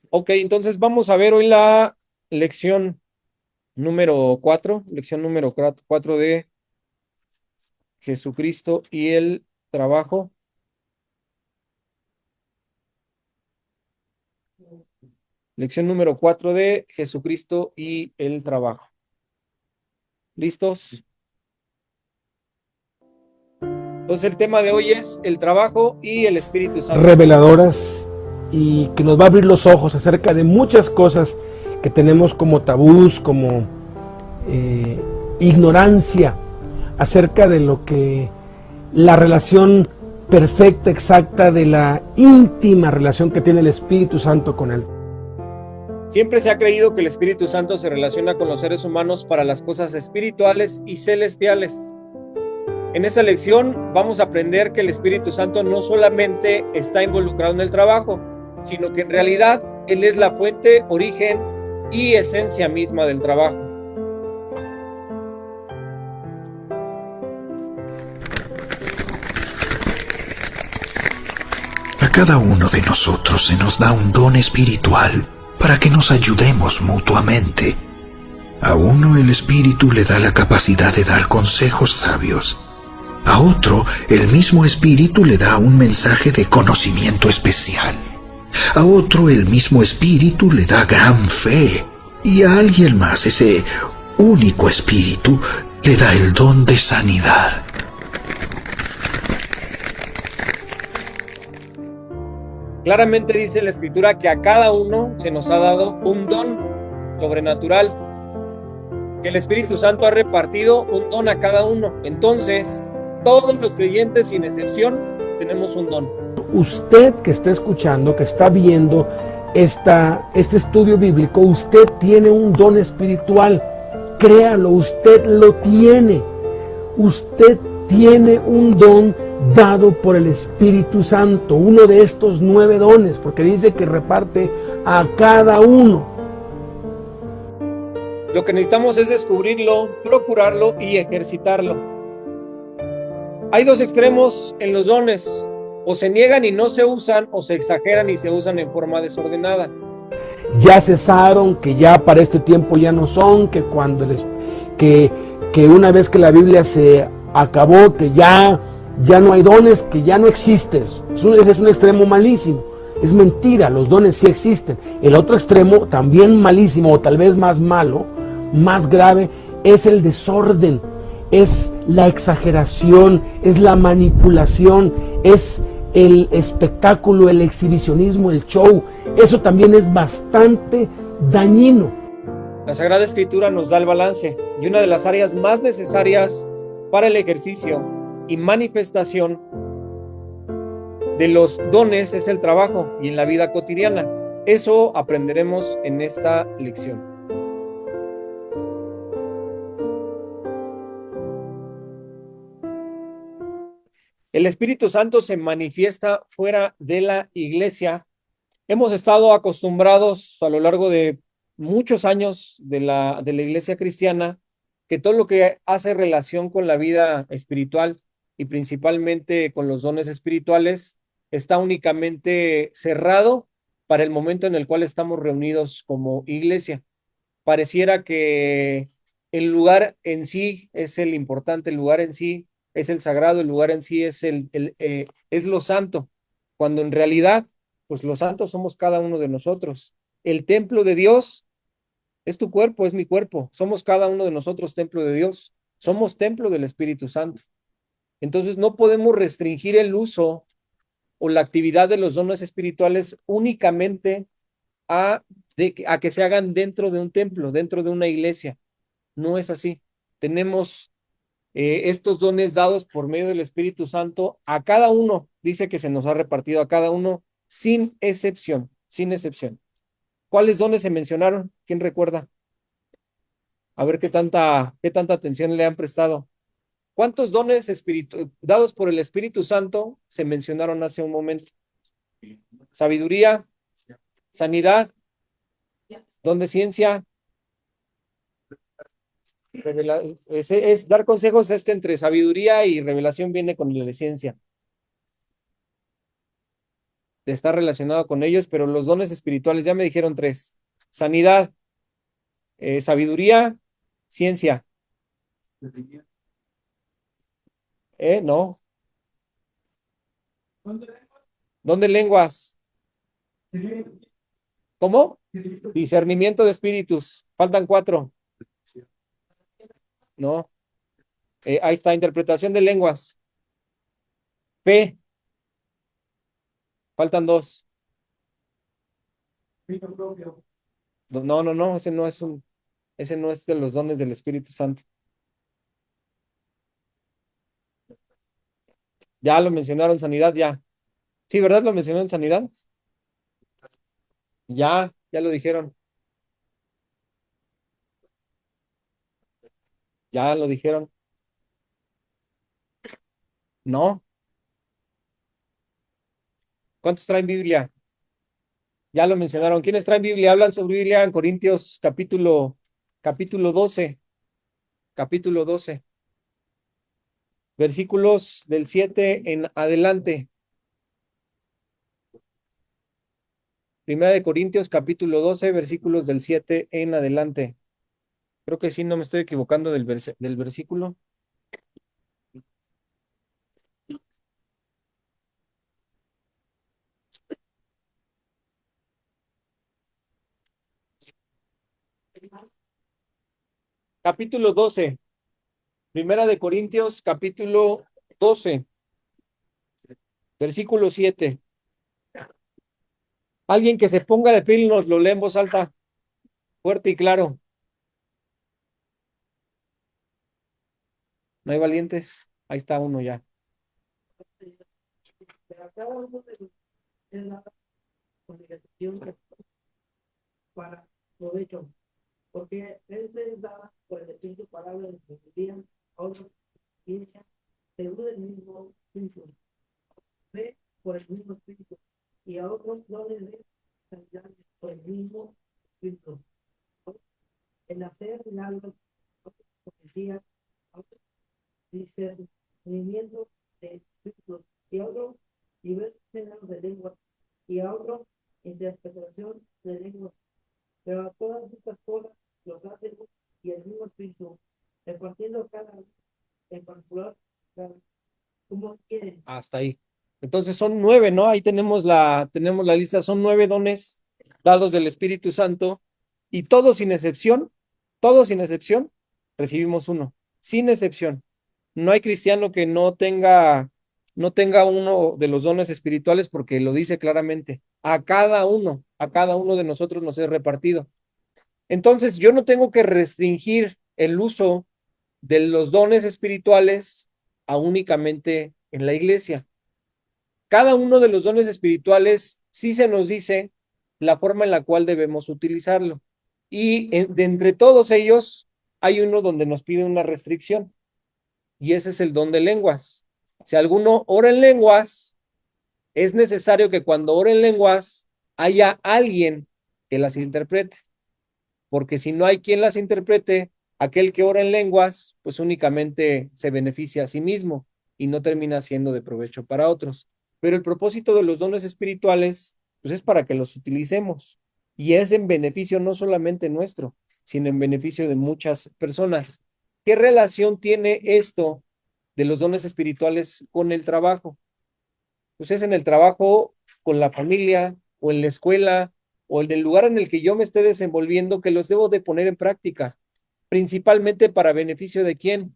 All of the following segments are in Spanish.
Ok, entonces vamos a ver hoy la lección número 4, lección número 4 de Jesucristo y el trabajo. Lección número 4 de Jesucristo y el trabajo. ¿Listos? Entonces el tema de hoy es el trabajo y el Espíritu Santo. Reveladoras y que nos va a abrir los ojos acerca de muchas cosas que tenemos como tabús, como ignorancia acerca de lo que la relación perfecta, exacta, de la íntima relación que tiene el Espíritu Santo con Él. Siempre se ha creído que el Espíritu Santo se relaciona con los seres humanos para las cosas espirituales y celestiales. En esta lección vamos a aprender que el Espíritu Santo no solamente está involucrado en el trabajo, sino que en realidad Él es la fuente, origen y esencia misma del trabajo. A cada uno de nosotros se nos da un don espiritual para que nos ayudemos mutuamente. A uno el Espíritu le da la capacidad de dar consejos sabios. A otro el mismo Espíritu le da un mensaje de conocimiento especial. A otro el mismo Espíritu le da gran fe. Y a alguien más ese único Espíritu le da el don de sanidad. Claramente dice la Escritura que a cada uno se nos ha dado un don sobrenatural, que el Espíritu Santo ha repartido un don a cada uno. Entonces, todos los creyentes, sin excepción, tenemos un don. Usted que está escuchando, que está viendo este estudio bíblico, usted tiene un don espiritual. Créalo, usted lo tiene. Usted tiene un don dado por el Espíritu Santo, uno de estos 9 dones, porque dice que reparte a cada uno. Lo que necesitamos es descubrirlo, procurarlo y ejercitarlo. Hay dos extremos en los dones: o se niegan y no se usan, o se exageran y se usan en forma desordenada. Ya cesaron, que ya para este tiempo ya no son, que una vez que la Biblia se acabó, que ya no hay dones, que ya no existes. Ese es un extremo malísimo. Es mentira, los dones sí existen. El otro extremo, también malísimo, o tal vez más malo, más grave, es el desorden, es la exageración, es la manipulación, es el espectáculo, el exhibicionismo, el show. Eso también es bastante dañino. La Sagrada Escritura nos da el balance, y una de las áreas más necesarias para el ejercicio y manifestación de los dones es el trabajo y en la vida cotidiana. Eso aprenderemos en esta lección. El Espíritu Santo se manifiesta fuera de la iglesia. Hemos estado acostumbrados a lo largo de muchos años de la iglesia cristiana que todo lo que hace relación con la vida espiritual y principalmente con los dones espirituales está únicamente cerrado para el momento en el cual estamos reunidos como iglesia. Pareciera que el lugar en sí es el importante, el lugar en sí es el sagrado, el lugar en sí es lo santo, cuando en realidad, pues los santos somos cada uno de nosotros. El templo de Dios es tu cuerpo, es mi cuerpo. Somos cada uno de nosotros templo de Dios. Somos templo del Espíritu Santo. Entonces no podemos restringir el uso o la actividad de los dones espirituales únicamente a que se hagan dentro de un templo, dentro de una iglesia. No es así. Tenemos estos dones dados por medio del Espíritu Santo a cada uno. Dice que se nos ha repartido a cada uno sin excepción, sin excepción. ¿Cuáles dones se mencionaron? ¿Quién recuerda? A ver qué tanta atención le han prestado. ¿Cuántos dones dados por el Espíritu Santo se mencionaron hace un momento? Sabiduría, sanidad, don de ciencia, es dar consejos. Entre sabiduría y revelación viene con la de ciencia. está relacionado con ellos, pero los dones espirituales, ya me dijeron tres: sanidad, sabiduría, ciencia. No. ¿Dónde lenguas? ¿Cómo? Discernimiento de espíritus. Faltan cuatro. No. Ahí está, interpretación de lenguas. Fe. Faltan dos. No, no, no, ese no es de los dones del Espíritu Santo. Ya lo mencionaron, sanidad, ya. Sí, ¿verdad? Lo mencionaron, sanidad. Ya lo dijeron. Ya lo dijeron. No. ¿Cuántos traen Biblia? Ya lo mencionaron. ¿Quiénes traen Biblia? Hablan sobre Biblia en Corintios capítulo 12. Capítulo 12. Versículos del 7 en adelante. Primera de Corintios, capítulo 12, versículos del 7 en adelante. Creo que sí, no me estoy equivocando del versículo. Capítulo 12. Primera de Corintios, capítulo 12, versículo 7. Alguien que se ponga de pie y nos lo lee en voz alta, fuerte y claro. ¿No hay valientes? Ahí está uno ya. Para provecho, porque es dada por el Espíritu palabra de sabiduría, a otros ciencia, según el mismo Espíritu, fe por el mismo Espíritu, y a otros dones de sanidad por el mismo Espíritu. El hacer milagros, otros profecías, otros discernimiento de Espíritu, y a otros diversos géneros de lengua, y a otros interpretación de lenguas. Pero a todas estas cosas los da Dios y el mismo Espíritu, repartiendo cada uno en particular como quieren. Hasta ahí. Entonces son 9, ¿no? Ahí tenemos la lista. Son 9 dones dados del Espíritu Santo y todos sin excepción, recibimos uno. Sin excepción. No hay cristiano que no tenga uno de los dones espirituales, porque lo dice claramente. A cada uno de nosotros nos es repartido. Entonces, yo no tengo que restringir el uso de los dones espirituales a únicamente en la iglesia. Cada uno de los dones espirituales sí se nos dice la forma en la cual debemos utilizarlo. Y de entre todos ellos hay uno donde nos pide una restricción, y ese es el don de lenguas. Si alguno ora en lenguas, es necesario que cuando ore en lenguas haya alguien que las interprete, porque si no hay quien las interprete, aquel que ora en lenguas, pues únicamente se beneficia a sí mismo y no termina siendo de provecho para otros. Pero el propósito de los dones espirituales, pues es para que los utilicemos, y es en beneficio no solamente nuestro, sino en beneficio de muchas personas. ¿Qué relación tiene esto de los dones espirituales con el trabajo? Pues es en el trabajo, con la familia, o en la escuela, o en el lugar en el que yo me esté desenvolviendo, que los debo de poner en práctica, principalmente para beneficio de quién,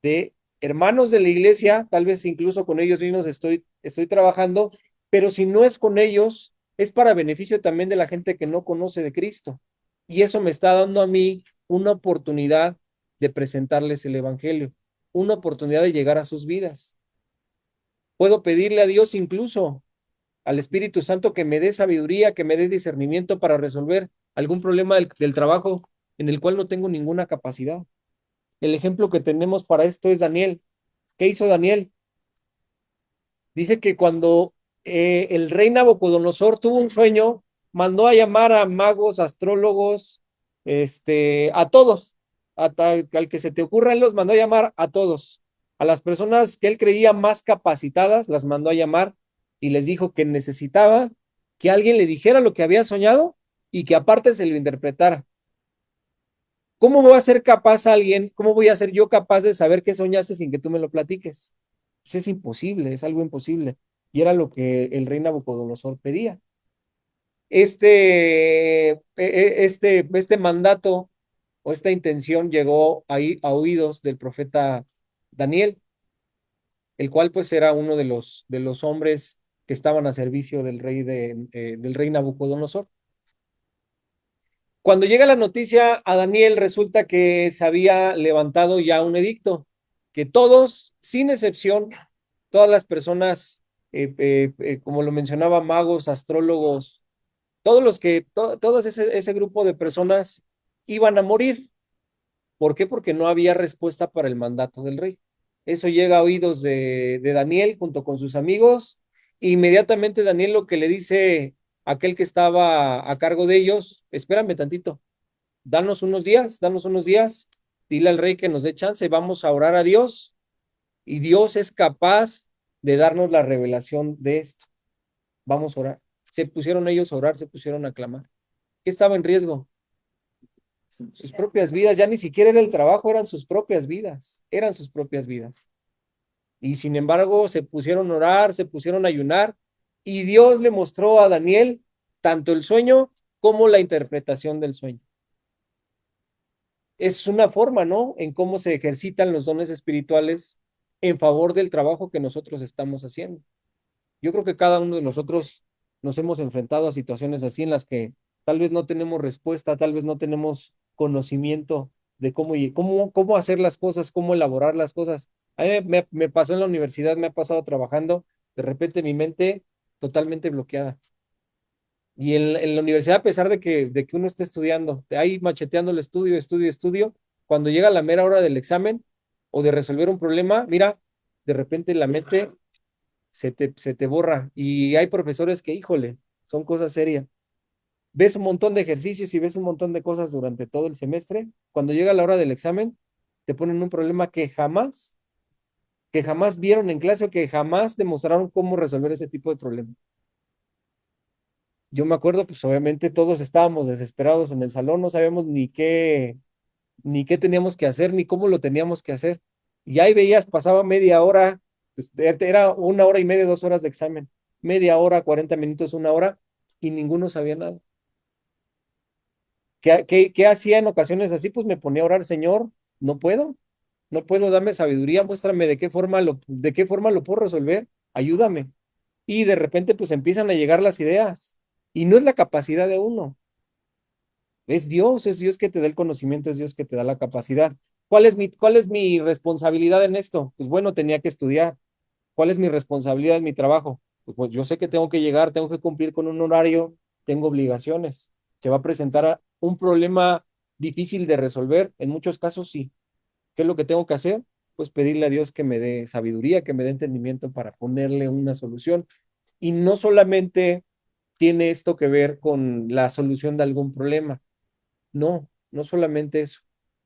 de hermanos de la iglesia, tal vez incluso con ellos mismos estoy trabajando, pero si no es con ellos, es para beneficio también de la gente que no conoce de Cristo. Y eso me está dando a mí una oportunidad de presentarles el evangelio, una oportunidad de llegar a sus vidas. Puedo pedirle a Dios, incluso al Espíritu Santo, que me dé sabiduría, que me dé discernimiento para resolver algún problema del trabajo en el cual no tengo ninguna capacidad. El ejemplo que tenemos para esto es Daniel. ¿Qué hizo Daniel? Dice que cuando el rey Nabucodonosor tuvo un sueño, mandó a llamar a magos, astrólogos, a todos, al que se te ocurra, él los mandó a llamar a todos. A las personas que él creía más capacitadas, las mandó a llamar, y les dijo que necesitaba que alguien le dijera lo que había soñado y que aparte se lo interpretara. ¿Cómo voy a ser capaz alguien, cómo voy a ser yo capaz de saber qué soñaste sin que tú me lo platiques? Pues es imposible, es algo imposible. Y era lo que el rey Nabucodonosor pedía. Este mandato o esta intención llegó ahí a oídos del profeta Daniel, el cual pues era uno de los hombres que estaban a servicio del rey Nabucodonosor. Cuando llega la noticia a Daniel, resulta que se había levantado ya un edicto, que todos, sin excepción, todas las personas, como lo mencionaba, magos, astrólogos, todos los que, todo ese grupo de personas iban a morir. ¿Por qué? Porque no había respuesta para el mandato del rey. Eso llega a oídos de Daniel junto con sus amigos. Inmediatamente Daniel lo que le dice a aquel que estaba a cargo de ellos, espérame tantito, danos unos días, dile al rey que nos dé chance, vamos a orar a Dios y Dios es capaz de darnos la revelación de esto. Vamos a orar. Se pusieron ellos a orar, se pusieron a clamar. ¿Qué estaba en riesgo? Sus propias vidas, ya ni siquiera era el trabajo, eran sus propias vidas, eran sus propias vidas. Y sin embargo se pusieron a orar, se pusieron a ayunar y Dios le mostró a Daniel tanto el sueño como la interpretación del sueño. Es una forma, ¿no? En cómo se ejercitan los dones espirituales en favor del trabajo que nosotros estamos haciendo. Yo creo que cada uno de nosotros nos hemos enfrentado a situaciones así en las que tal vez no tenemos respuesta, tal vez no tenemos conocimiento de cómo hacer las cosas, cómo elaborar las cosas. A mí me pasó en la universidad, me ha pasado trabajando, de repente mi mente totalmente bloqueada. Y en la universidad, a pesar de que uno esté estudiando, de ahí macheteando el estudio, cuando llega la mera hora del examen o de resolver un problema, mira, de repente la mente se te borra. Y hay profesores que, híjole, son cosas serias. Ves un montón de ejercicios y ves un montón de cosas durante todo el semestre. Cuando llega la hora del examen, te ponen un problema que jamás vieron en clase o que jamás demostraron cómo resolver ese tipo de problema. Yo me acuerdo, pues obviamente todos estábamos desesperados en el salón, no sabíamos ni qué teníamos que hacer, ni cómo lo teníamos que hacer. Y ahí veías, pasaba media hora, pues, era 1 hora y media, 2 horas de examen, media hora, 40 minutos, 1 hora, y ninguno sabía nada. ¿Qué hacía en ocasiones así? Pues me ponía a orar, Señor, no puedo, dame sabiduría, muéstrame de qué forma lo puedo resolver, ayúdame. Y de repente pues empiezan a llegar las ideas, y no es la capacidad de uno, es Dios que te da el conocimiento, es Dios que te da la capacidad. ¿Cuál es mi responsabilidad en esto? Pues bueno, tenía que estudiar. ¿Cuál es mi responsabilidad en mi trabajo? Pues yo sé que tengo que llegar, tengo que cumplir con un horario, tengo obligaciones. Se va a presentar un problema difícil de resolver, en muchos casos sí. ¿Qué es lo que tengo que hacer? Pues pedirle a Dios que me dé sabiduría, que me dé entendimiento para ponerle una solución. Y no solamente tiene esto que ver con la solución de algún problema. No, no solamente eso.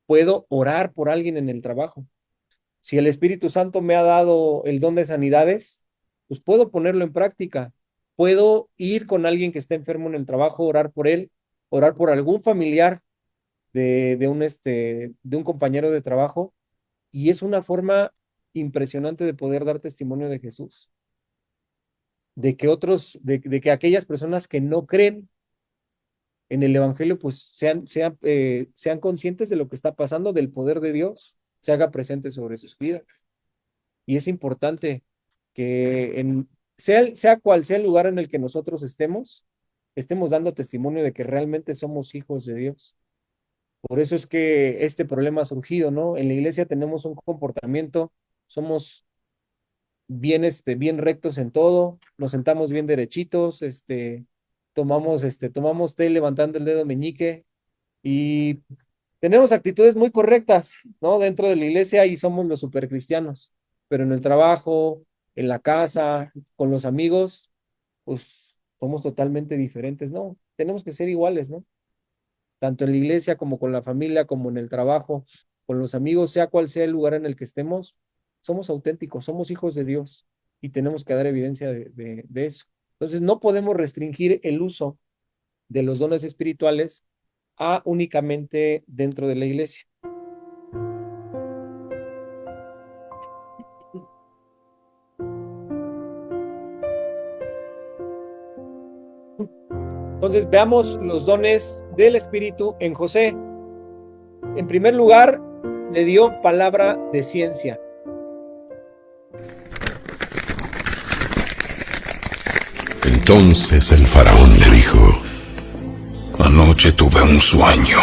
Puedo orar por alguien en el trabajo. Si el Espíritu Santo me ha dado el don de sanidades, pues puedo ponerlo en práctica. Puedo ir con alguien que esté enfermo en el trabajo, orar por él, orar por algún familiar de un compañero de trabajo. Y es una forma impresionante de poder dar testimonio de Jesús. De que aquellas personas que no creen en el Evangelio, pues sean conscientes de lo que está pasando, del poder de Dios, se haga presente sobre sus vidas. Y es importante que sea cual sea el lugar en el que nosotros estemos dando testimonio de que realmente somos hijos de Dios. Por eso es que este problema ha surgido, ¿no? En la iglesia tenemos un comportamiento, somos bien rectos en todo, nos sentamos bien derechitos, tomamos té levantando el dedo meñique y tenemos actitudes muy correctas, ¿no? Dentro de la iglesia y somos los supercristianos, pero en el trabajo, en la casa, con los amigos, pues somos totalmente diferentes, ¿no? Tenemos que ser iguales, ¿no? Tanto en la iglesia como con la familia, como en el trabajo, con los amigos, sea cual sea el lugar en el que estemos, somos auténticos, somos hijos de Dios y tenemos que dar evidencia de eso. Entonces no podemos restringir el uso de los dones espirituales a únicamente dentro de la iglesia. Entonces veamos los dones del Espíritu en José. En primer lugar, le dio palabra de ciencia. Entonces el faraón le dijo: anoche tuve un sueño,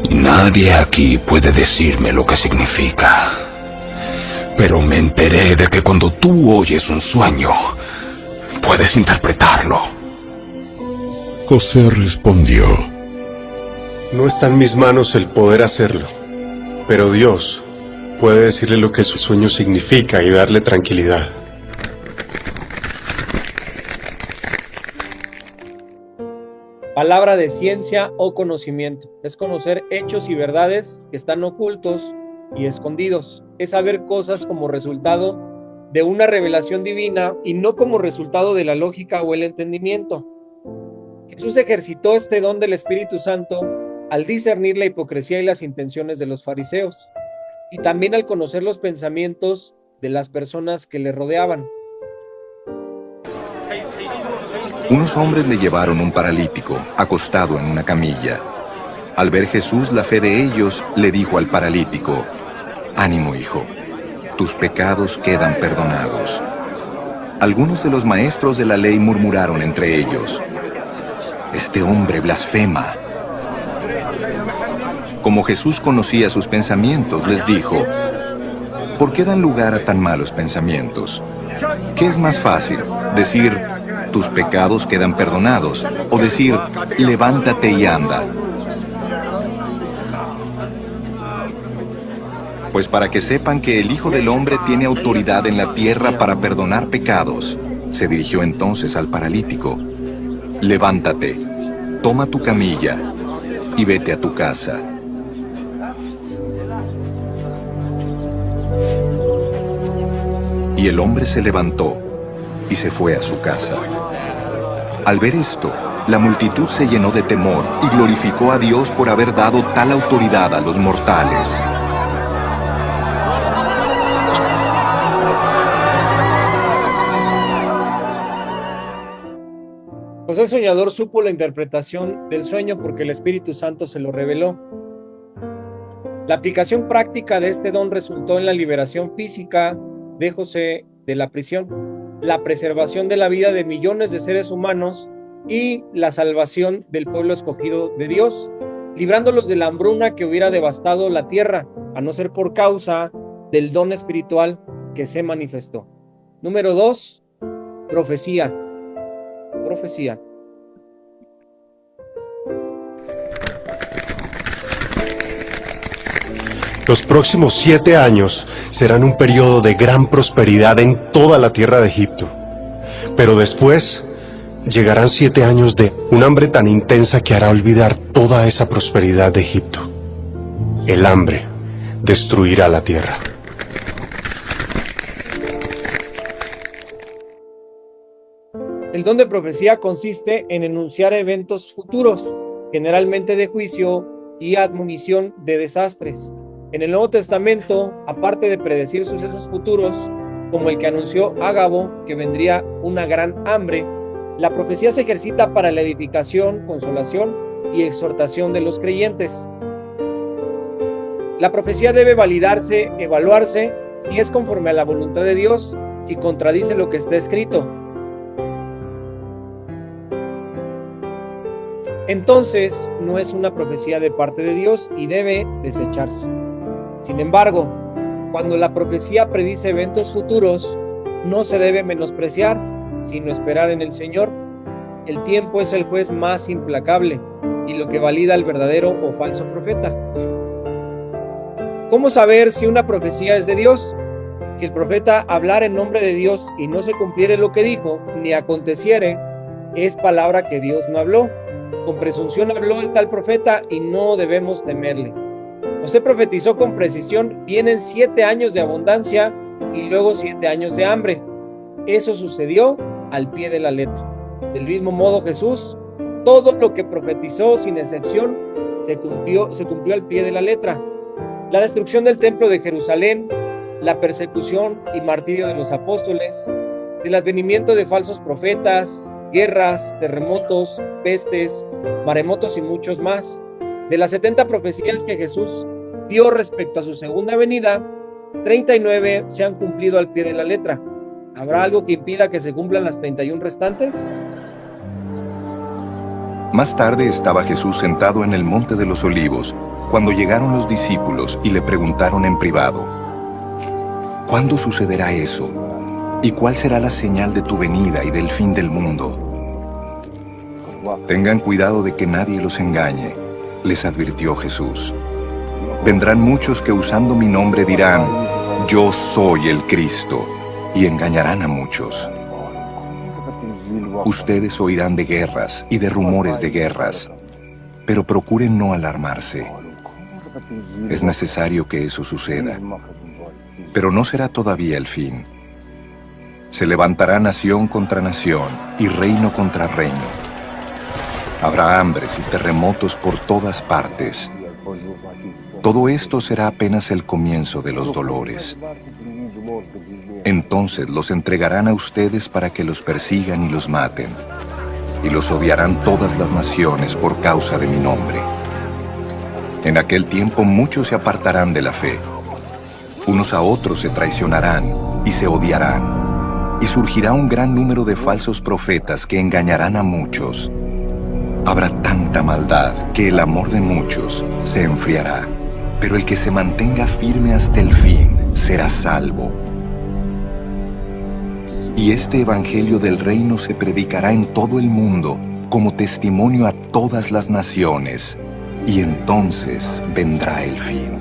y nadie aquí puede decirme lo que significa. Pero me enteré de que cuando tú oyes un sueño, puedes interpretarlo. José respondió: no está en mis manos el poder hacerlo, pero Dios puede decirle lo que su sueño significa y darle tranquilidad. Palabra de ciencia o conocimiento. Es conocer hechos y verdades que están ocultos y escondidos. Es saber cosas como resultado de una revelación divina y no como resultado de la lógica o el entendimiento. Jesús ejercitó este don del Espíritu Santo al discernir la hipocresía y las intenciones de los fariseos, y también al conocer los pensamientos de las personas que le rodeaban. Unos hombres le llevaron un paralítico, acostado en una camilla. Al ver Jesús la fe de ellos, le dijo al paralítico: ánimo, hijo, tus pecados quedan perdonados. Algunos de los maestros de la ley murmuraron entre ellos: este hombre blasfema. Como Jesús conocía sus pensamientos, les dijo: ¿por qué dan lugar a tan malos pensamientos? ¿Qué es más fácil, decir tus pecados quedan perdonados, o decir levántate y anda? Pues para que sepan que el Hijo del Hombre tiene autoridad en la tierra para perdonar pecados, se dirigió entonces al paralítico: levántate, toma tu camilla y vete a tu casa. Y el hombre se levantó y se fue a su casa. Al ver esto, la multitud se llenó de temor y glorificó a Dios por haber dado tal autoridad a los mortales. José el soñador supo la interpretación del sueño porque el Espíritu Santo se lo reveló. La aplicación práctica de este don resultó en la liberación física de José de la prisión, la preservación de la vida de millones de seres humanos y la salvación del pueblo escogido de Dios, librándolos de la hambruna que hubiera devastado la tierra, a no ser por causa del don espiritual que se manifestó. Número 2, profecía. Profecía. Los próximos 7 años serán un periodo de gran prosperidad en toda la tierra de Egipto. Pero después llegarán 7 años de un hambre tan intensa que hará olvidar toda esa prosperidad de Egipto. El hambre destruirá la tierra. El don de profecía consiste en enunciar eventos futuros, generalmente de juicio y admonición de desastres. En el Nuevo Testamento, aparte de predecir sucesos futuros, como el que anunció Ágabo, que vendría una gran hambre, la profecía se ejercita para la edificación, consolación y exhortación de los creyentes. La profecía debe validarse, evaluarse, si es conforme a la voluntad de Dios, si contradice lo que está escrito. Entonces, no es una profecía de parte de Dios y debe desecharse. Sin embargo, cuando la profecía predice eventos futuros, no se debe menospreciar, sino esperar en el Señor. El tiempo es el juez más implacable y lo que valida al verdadero o falso profeta. ¿Cómo saber si una profecía es de Dios? Si el profeta hablara en nombre de Dios y no se cumpliere lo que dijo, ni aconteciere, es palabra que Dios no habló. Con presunción habló el tal profeta y no debemos temerle. José profetizó con precisión: vienen 7 años de abundancia y luego 7 años de hambre. Eso sucedió al pie de la letra. Del mismo modo Jesús, todo lo que profetizó sin excepción se cumplió al pie de la letra. La destrucción del templo de Jerusalén, la persecución y martirio de los apóstoles, el advenimiento de falsos profetas, guerras, terremotos, pestes, maremotos y muchos más. De las 70 profecías que Jesús dio respecto a su segunda venida, 39 se han cumplido al pie de la letra. ¿Habrá algo que impida que se cumplan las 31 restantes? Más tarde estaba Jesús sentado en el Monte de los Olivos, cuando llegaron los discípulos y le preguntaron en privado: ¿cuándo sucederá eso? ¿Y cuál será la señal de tu venida y del fin del mundo? Tengan cuidado de que nadie los engañe, les advirtió Jesús. Vendrán muchos que usando mi nombre dirán: yo soy el Cristo, y engañarán a muchos. Ustedes oirán de guerras y de rumores de guerras, pero procuren no alarmarse. Es necesario que eso suceda, pero no será todavía el fin. Se levantará nación contra nación y reino contra reino. Habrá hambres y terremotos por todas partes. Todo esto será apenas el comienzo de los dolores. Entonces los entregarán a ustedes para que los persigan y los maten, y los odiarán todas las naciones por causa de mi nombre. En aquel tiempo muchos se apartarán de la fe. Unos a otros se traicionarán y se odiarán, y surgirá un gran número de falsos profetas que engañarán a muchos. Habrá tanta maldad que el amor de muchos se enfriará, pero el que se mantenga firme hasta el fin será salvo. Y este evangelio del reino se predicará en todo el mundo como testimonio a todas las naciones, y entonces vendrá el fin.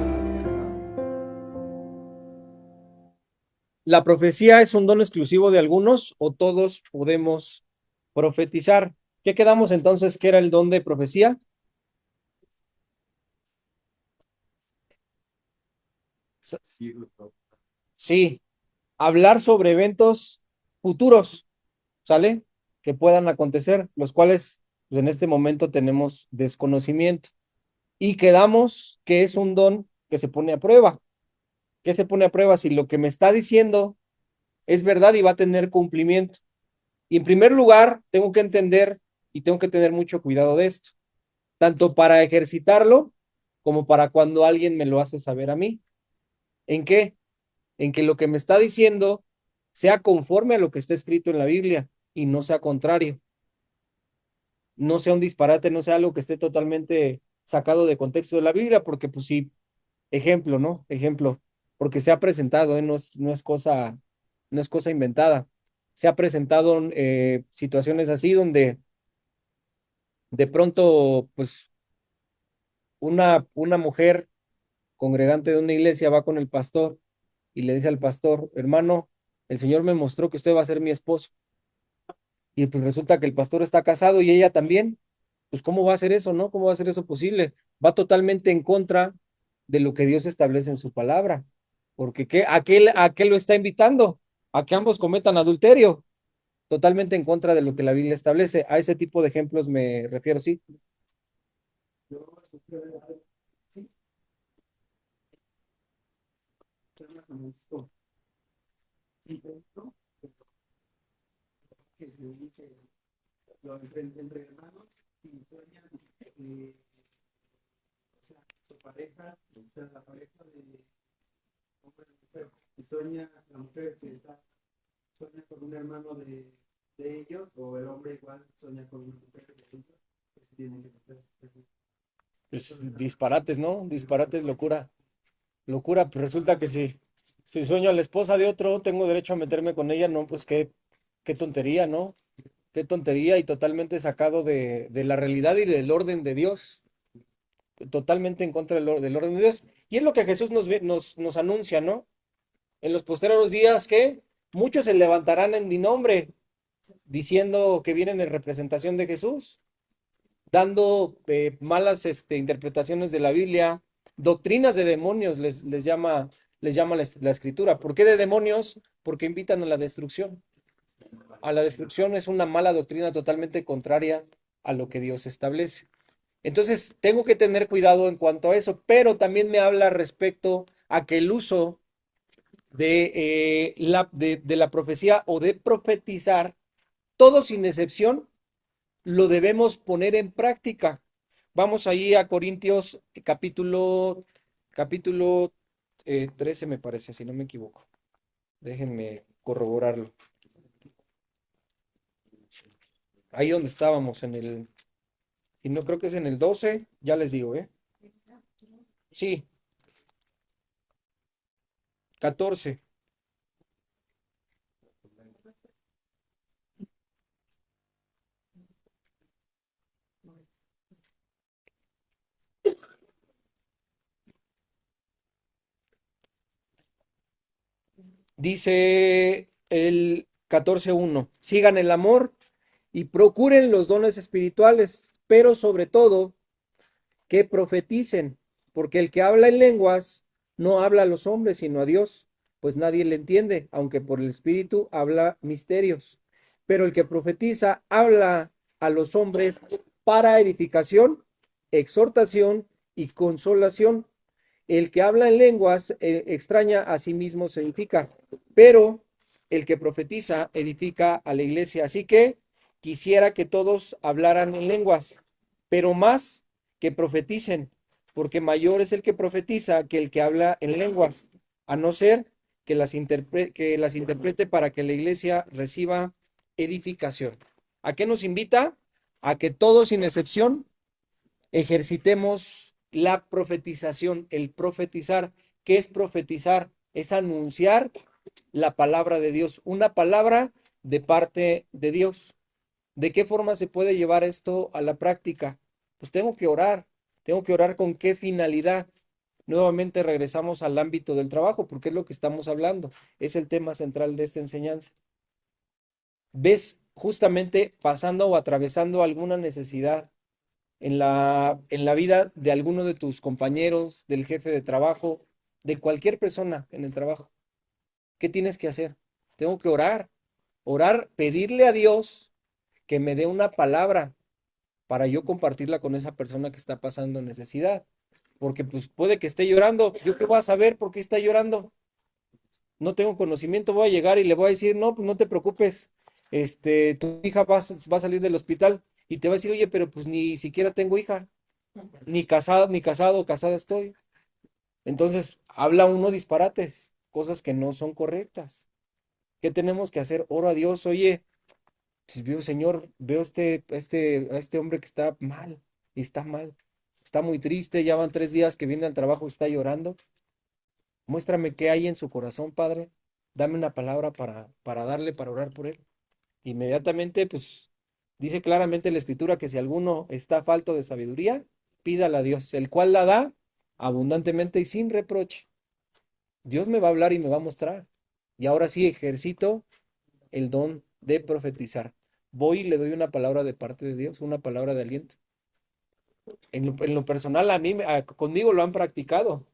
¿La profecía es un don exclusivo de algunos o todos podemos profetizar? ¿Qué quedamos entonces que era el don de profecía? Sí, hablar sobre eventos futuros, ¿sale? Que puedan acontecer, los cuales pues, en este momento tenemos desconocimiento. Y quedamos que es un don que se pone a prueba. ¿Qué se pone a prueba? Si lo que me está diciendo es verdad y va a tener cumplimiento. Y en primer lugar, tengo que entender y tengo que tener mucho cuidado de esto, tanto para ejercitarlo como para cuando alguien me lo hace saber a mí. ¿En qué? En que lo que me está diciendo sea conforme a lo que está escrito en la Biblia y no sea contrario. No sea un disparate, no sea algo que esté totalmente sacado de contexto de la Biblia, porque pues sí, ejemplo, ¿no? Ejemplo, porque se ha presentado, no es cosa inventada. Se ha presentado situaciones así donde de pronto, pues, una mujer congregante de una iglesia va con el pastor y le dice al pastor: hermano, el Señor me mostró que usted va a ser mi esposo. Y pues resulta que el pastor está casado y ella también. Pues ¿cómo va a ser eso, no? ¿Cómo va a ser eso posible? Va totalmente en contra de lo que Dios establece en su palabra. Porque ¿a qué lo está invitando? A que ambos cometan adulterio. Totalmente en contra de lo que la Biblia establece. A ese tipo de ejemplos me refiero, sí. Entre hermanos y sueñan, o sea, su pareja, o sea, la pareja de hombre y mujer, y sueña la mujer que sueña con un hermano de ellos, o el hombre igual sueña con una mujer de ellos, que se tienen que meter. Pues disparates, ¿no? Disparates, locura. Locura, pues resulta que si sueño a la esposa de otro, tengo derecho a meterme con ella, no, pues qué tontería, ¿no? Qué tontería y totalmente sacado de la realidad y del orden de Dios. Totalmente en contra del orden de Dios. Y es lo que Jesús nos anuncia, ¿no? En los posteriores días que muchos se levantarán en mi nombre, diciendo que vienen en representación de Jesús, dando malas interpretaciones de la Biblia, doctrinas de demonios les llama les llama la escritura. ¿Por qué de demonios? Porque invitan a la destrucción. A la destrucción es una mala doctrina totalmente contraria a lo que Dios establece. Entonces, tengo que tener cuidado en cuanto a eso, pero también me habla respecto a que el uso de la profecía o de profetizar, todo sin excepción, lo debemos poner en práctica. Vamos ahí a Corintios capítulo 13 me parece, si no me equivoco. Déjenme corroborarlo. Ahí donde estábamos, y no creo que es en el 12, ya les digo, ¿eh? Sí, 14. Dice el 14:1, sigan el amor y procuren los dones espirituales, pero sobre todo que profeticen, porque el que habla en lenguas no habla a los hombres, sino a Dios, pues nadie le entiende, aunque por el Espíritu habla misterios. Pero el que profetiza habla a los hombres para edificación, exhortación y consolación. El que habla en lenguas extraña a sí mismo se edifica, pero el que profetiza edifica a la iglesia. Así que quisiera que todos hablaran en lenguas, pero más que profeticen, porque mayor es el que profetiza que el que habla en lenguas, a no ser que que las interprete para que la iglesia reciba edificación. ¿A qué nos invita? A que todos, sin excepción, ejercitemos la profetización, el profetizar. ¿Qué es profetizar? Es anunciar la palabra de Dios, una palabra de parte de Dios. ¿De qué forma se puede llevar esto a la práctica? Pues tengo que orar. ¿Con qué finalidad? Nuevamente regresamos al ámbito del trabajo, porque es lo que estamos hablando. Es el tema central de esta enseñanza. ¿Ves justamente pasando o atravesando alguna necesidad en la vida de alguno de tus compañeros, del jefe de trabajo, de cualquier persona en el trabajo? ¿Qué tienes que hacer? Tengo que orar, pedirle a Dios que me dé una palabra para yo compartirla con esa persona que está pasando necesidad. Porque pues puede que esté llorando. ¿Yo qué voy a saber por qué está llorando? No tengo conocimiento, voy a llegar y le voy a decir, no, pues no te preocupes, tu hija va a salir del hospital y te va a decir, oye, pero pues ni siquiera tengo hija, ni casado o casada estoy. Entonces, habla uno disparates, cosas que no son correctas. ¿Qué tenemos que hacer? Oro a Dios, oye, pues veo, Señor, veo a este hombre que está mal, y está mal, está muy triste, ya van 3 días que viene al trabajo y está llorando. Muéstrame qué hay en su corazón, Padre. Dame una palabra para darle, para orar por él. Inmediatamente, pues, dice claramente la Escritura que si alguno está falto de sabiduría, pídala a Dios, el cual la da abundantemente y sin reproche. Dios me va a hablar y me va a mostrar. Y ahora sí ejercito el don de profetizar. Voy y le doy una palabra de parte de Dios, una palabra de aliento. En lo personal, conmigo lo han practicado.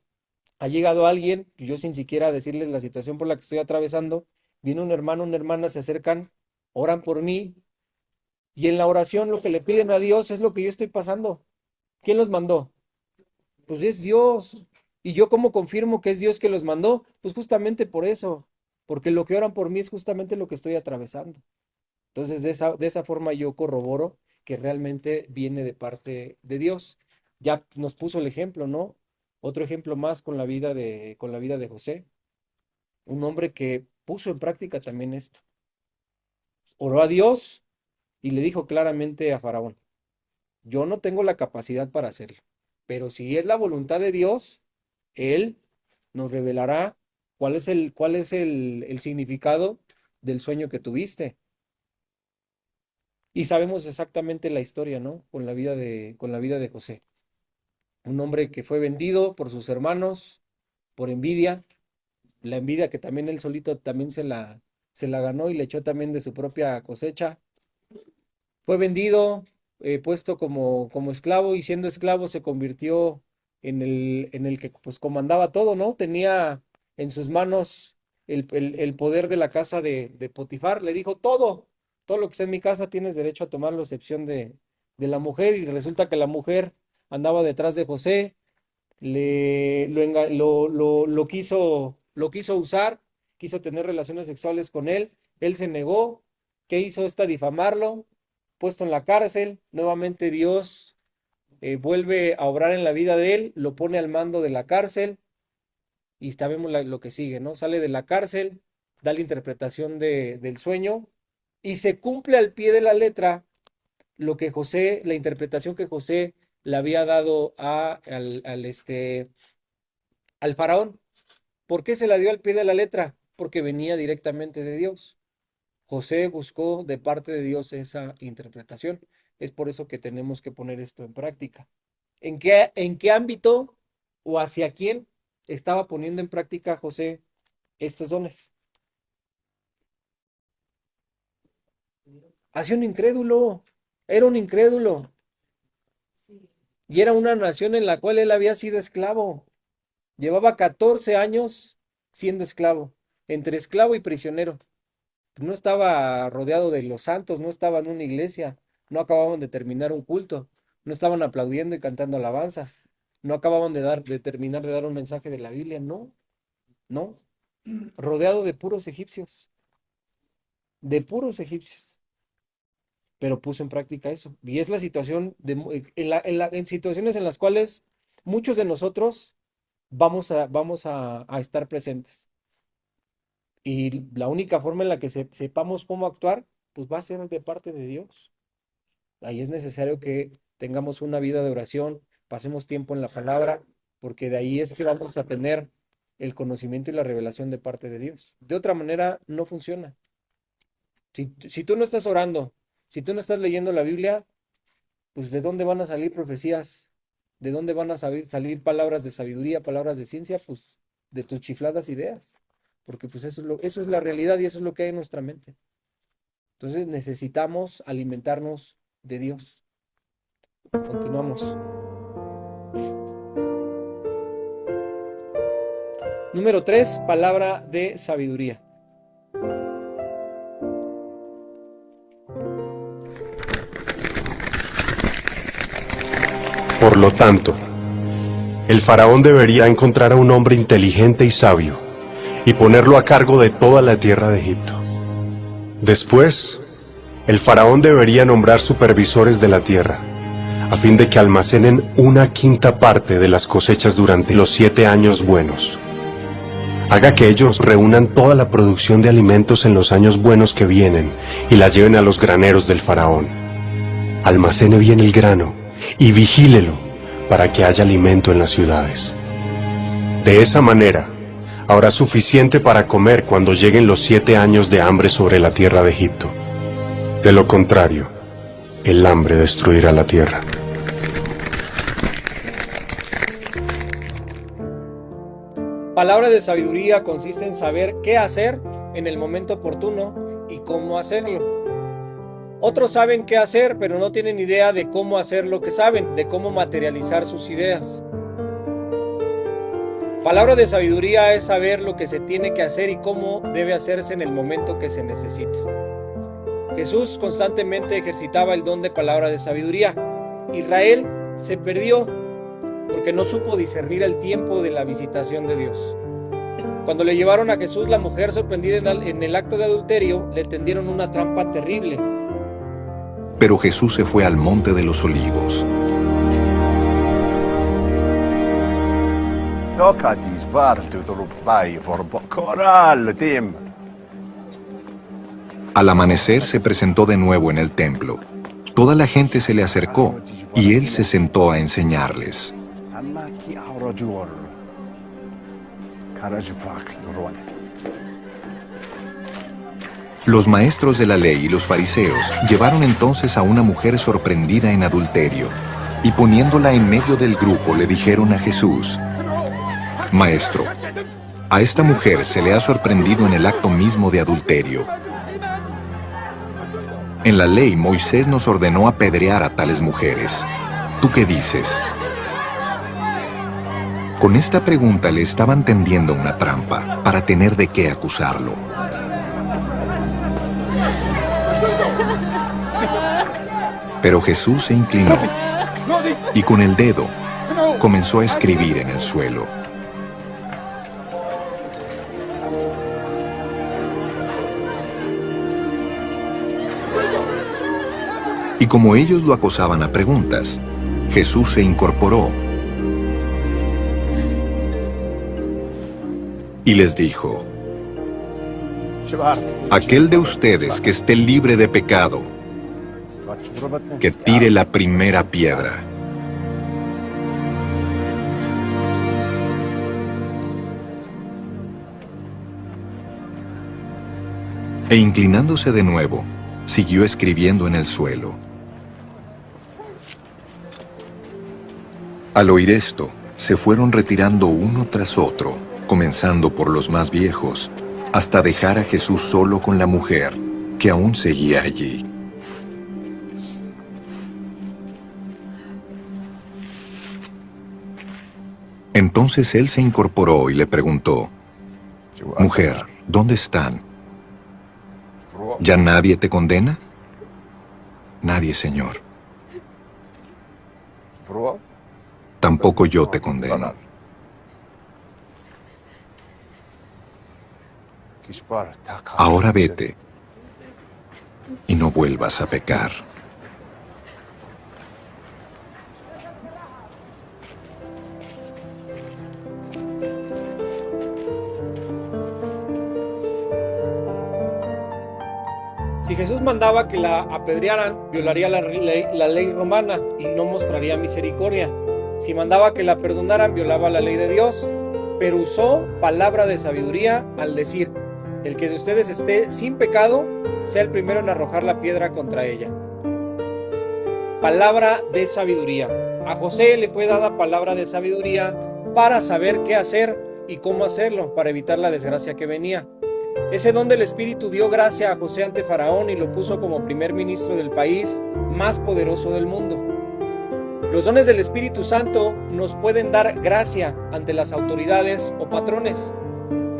Ha llegado alguien, yo sin siquiera decirles la situación por la que estoy atravesando, viene un hermano, una hermana, se acercan, oran por mí, y en la oración lo que le piden a Dios es lo que yo estoy pasando. ¿Quién los mandó? Pues es Dios. ¿Y yo cómo confirmo que es Dios que los mandó? Pues justamente por eso, porque lo que oran por mí es justamente lo que estoy atravesando. Entonces, de esa forma yo corroboro que realmente viene de parte de Dios. Ya nos puso el ejemplo, ¿no? Otro ejemplo más con la vida de José, un hombre que puso en práctica también esto. Oró a Dios y le dijo claramente a Faraón, yo no tengo la capacidad para hacerlo, pero si es la voluntad de Dios, Él nos revelará cuál es el significado del sueño que tuviste. Y sabemos exactamente la historia, ¿no? Con la vida de José. Un hombre que fue vendido por sus hermanos, por envidia, la envidia que también él solito también se la ganó y le echó también de su propia cosecha. Fue vendido, puesto como esclavo, y siendo esclavo se convirtió en el que pues comandaba todo, ¿no? Tenía en sus manos el poder de la casa de Potifar. Le dijo, todo lo que está en mi casa tienes derecho a tomar la excepción de la mujer. Y resulta que la mujer andaba detrás de José, lo quiso usar, quiso tener relaciones sexuales con él. Él se negó. ¿Qué hizo esta? Difamarlo, puesto en la cárcel. Nuevamente Dios vuelve a obrar en la vida de él, lo pone al mando de la cárcel y sabemos lo que sigue, ¿no? Sale de la cárcel, da la interpretación del sueño y se cumple al pie de la letra lo que José, la interpretación que José le había dado al faraón. ¿Por qué se la dio al pie de la letra? Porque venía directamente de Dios. José buscó de parte de Dios esa interpretación. Es por eso que tenemos que poner esto en práctica. ¿En qué ámbito o hacia quién estaba poniendo en práctica José estos dones? Hacia un incrédulo. Era un incrédulo. Y era una nación en la cual él había sido esclavo. Llevaba 14 años siendo esclavo, entre esclavo y prisionero. No estaba rodeado de los santos, no estaba en una iglesia, no acababan de terminar un culto, no estaban aplaudiendo y cantando alabanzas, no acababan de terminar de dar un mensaje de la Biblia, no, rodeado de puros egipcios, pero puso en práctica eso. Y es la situación, en situaciones en las cuales muchos de nosotros vamos a estar presentes. Y la única forma en la que sepamos cómo actuar, pues va a ser de parte de Dios. Ahí es necesario que tengamos una vida de oración, pasemos tiempo en la palabra, porque de ahí es que vamos a tener el conocimiento y la revelación de parte de Dios. De otra manera, no funciona. Si tú no estás orando, si tú no estás leyendo la Biblia, pues ¿de dónde van a salir profecías? ¿De dónde van a salir palabras de sabiduría, palabras de ciencia? Pues de tus chifladas ideas. Porque pues eso es la realidad y eso es lo que hay en nuestra mente. Entonces necesitamos alimentarnos de Dios. Continuamos. Número 3, palabra de sabiduría. Por lo tanto, el faraón debería encontrar a un hombre inteligente y sabio y ponerlo a cargo de toda la tierra de Egipto. Después, el faraón debería nombrar supervisores de la tierra, a fin de que almacenen 1/5 parte de las cosechas durante los 7 años buenos. Haga que ellos reúnan toda la producción de alimentos en los años buenos que vienen y la lleven a los graneros del faraón. Almacene bien el grano y vigílelo para que haya alimento en las ciudades. De esa manera, habrá suficiente para comer cuando lleguen los 7 años de hambre sobre la tierra de Egipto. De lo contrario, el hambre destruirá la tierra. Palabra de sabiduría consiste en saber qué hacer en el momento oportuno y cómo hacerlo. Otros saben qué hacer, pero no tienen idea de cómo hacer lo que saben, de cómo materializar sus ideas. Palabra de sabiduría es saber lo que se tiene que hacer y cómo debe hacerse en el momento que se necesita. Jesús constantemente ejercitaba el don de palabra de sabiduría. Israel se perdió porque no supo discernir el tiempo de la visitación de Dios. Cuando le llevaron a Jesús, la mujer sorprendida en el acto de adulterio, le tendieron una trampa terrible. Pero Jesús se fue al monte de los olivos. Al amanecer se presentó de nuevo en el templo. Toda la gente se le acercó y él se sentó a enseñarles. Los maestros de la ley y los fariseos llevaron entonces a una mujer sorprendida en adulterio, y poniéndola en medio del grupo le dijeron a Jesús: Maestro, a esta mujer se le ha sorprendido en el acto mismo de adulterio. En la ley Moisés nos ordenó apedrear a tales mujeres. ¿Tú qué dices? Con esta pregunta le estaban tendiendo una trampa para tener de qué acusarlo. Pero Jesús se inclinó y con el dedo comenzó a escribir en el suelo. Y como ellos lo acosaban a preguntas, Jesús se incorporó y les dijo: aquel de ustedes que esté libre de pecado, que tire la primera piedra. E inclinándose de nuevo, siguió escribiendo en el suelo. Al oír esto, se fueron retirando uno tras otro, comenzando por los más viejos, hasta dejar a Jesús solo con la mujer, que aún seguía allí. Entonces él se incorporó y le preguntó: mujer, ¿dónde están? ¿Ya nadie te condena? Nadie, Señor. Tampoco yo te condeno. Ahora vete y no vuelvas a pecar. Si Jesús mandaba que la apedrearan, violaría la ley romana y no mostraría misericordia. Si mandaba que la perdonaran, violaba la ley de Dios, pero usó palabra de sabiduría al decir: el que de ustedes esté sin pecado, sea el primero en arrojar la piedra contra ella. Palabra de sabiduría. A José le fue dada palabra de sabiduría para saber qué hacer y cómo hacerlo, para evitar la desgracia que venía. Ese don del Espíritu dio gracia a José ante Faraón y lo puso como primer ministro del país más poderoso del mundo. Los dones del Espíritu Santo nos pueden dar gracia ante las autoridades o patrones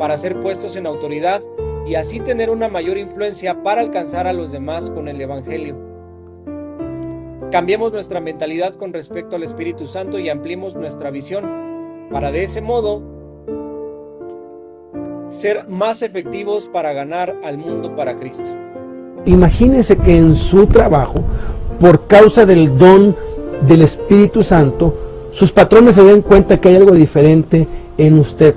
para ser puestos en autoridad y así tener una mayor influencia para alcanzar a los demás con el Evangelio. Cambiemos nuestra mentalidad con respecto al Espíritu Santo y ampliemos nuestra visión para de ese modo ser más efectivos para ganar al mundo para Cristo. Imagínense que en su trabajo, por causa del don del Espíritu Santo, sus patrones se den cuenta que hay algo diferente en usted.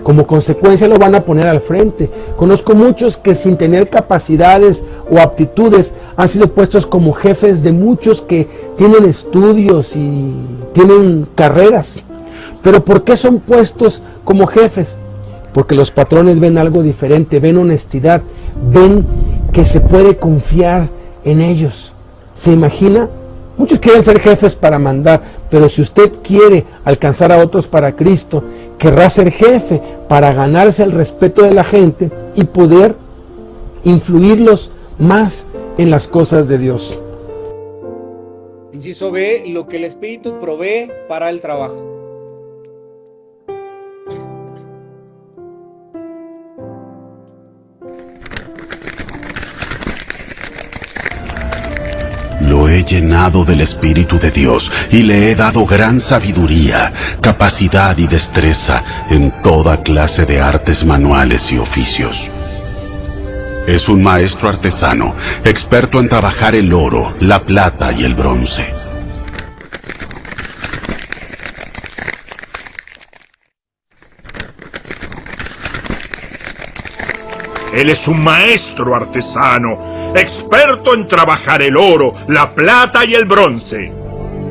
Como consecuencia lo van a poner al frente. Conozco muchos que sin tener capacidades o aptitudes han sido puestos como jefes de muchos que tienen estudios y tienen carreras. Pero ¿por qué son puestos como jefes? Porque los patrones ven algo diferente, ven honestidad, ven que se puede confiar en ellos. ¿Se imagina? Muchos quieren ser jefes para mandar, pero si usted quiere alcanzar a otros para Cristo, querrá ser jefe para ganarse el respeto de la gente y poder influirlos más en las cosas de Dios. Inciso B, lo que el Espíritu provee para el trabajo. Lo he llenado del Espíritu de Dios y le he dado gran sabiduría, capacidad y destreza en toda clase de artes manuales y oficios. Es un maestro artesano, experto en trabajar el oro, la plata y el bronce. Él es un maestro artesano, experto en trabajar el oro, la plata y el bronce.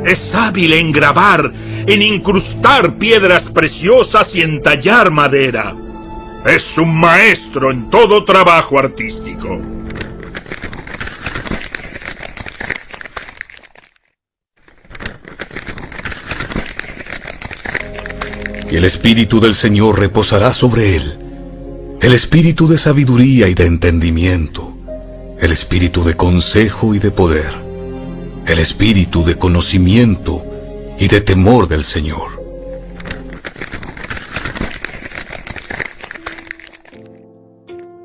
Es hábil en grabar, en incrustar piedras preciosas y en tallar madera. Es un maestro en todo trabajo artístico. Y el Espíritu del Señor reposará sobre él, el Espíritu de sabiduría y de entendimiento, el Espíritu de consejo y de poder, el Espíritu de conocimiento y de temor del Señor.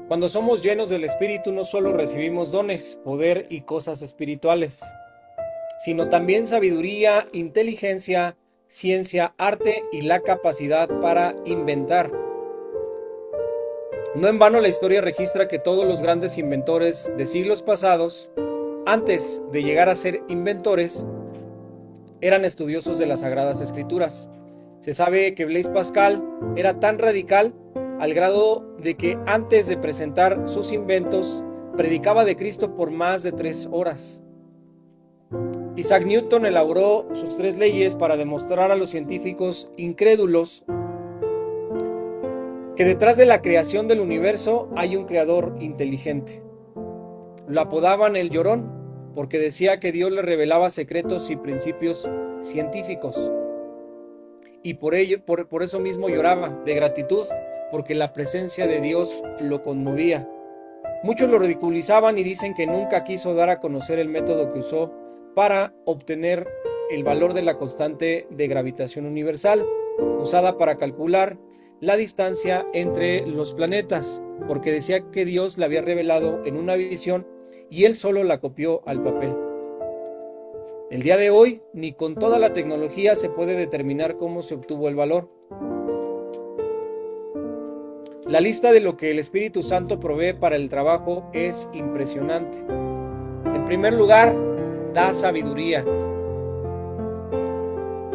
Cuando somos llenos del Espíritu, no solo recibimos dones, poder y cosas espirituales, sino también sabiduría, inteligencia, ciencia, arte y la capacidad para inventar. No en vano la historia registra que todos los grandes inventores de siglos pasados, antes de llegar a ser inventores, eran estudiosos de las Sagradas Escrituras. Se sabe que Blaise Pascal era tan radical al grado de que antes de presentar sus inventos, predicaba de Cristo por más de 3 horas. Isaac Newton elaboró sus 3 leyes para demostrar a los científicos incrédulos que detrás de la creación del universo hay un creador inteligente. Lo apodaban el Llorón, porque decía que Dios le revelaba secretos y principios científicos. Y por eso mismo lloraba, de gratitud, porque la presencia de Dios lo conmovía. Muchos lo ridiculizaban y dicen que nunca quiso dar a conocer el método que usó para obtener el valor de la constante de gravitación universal, usada para calcular la distancia entre los planetas, porque decía que Dios la había revelado en una visión y él solo la copió al papel. El día de hoy, ni con toda la tecnología se puede determinar cómo se obtuvo el valor. La lista de lo que el Espíritu Santo provee para el trabajo es impresionante. En primer lugar, da sabiduría.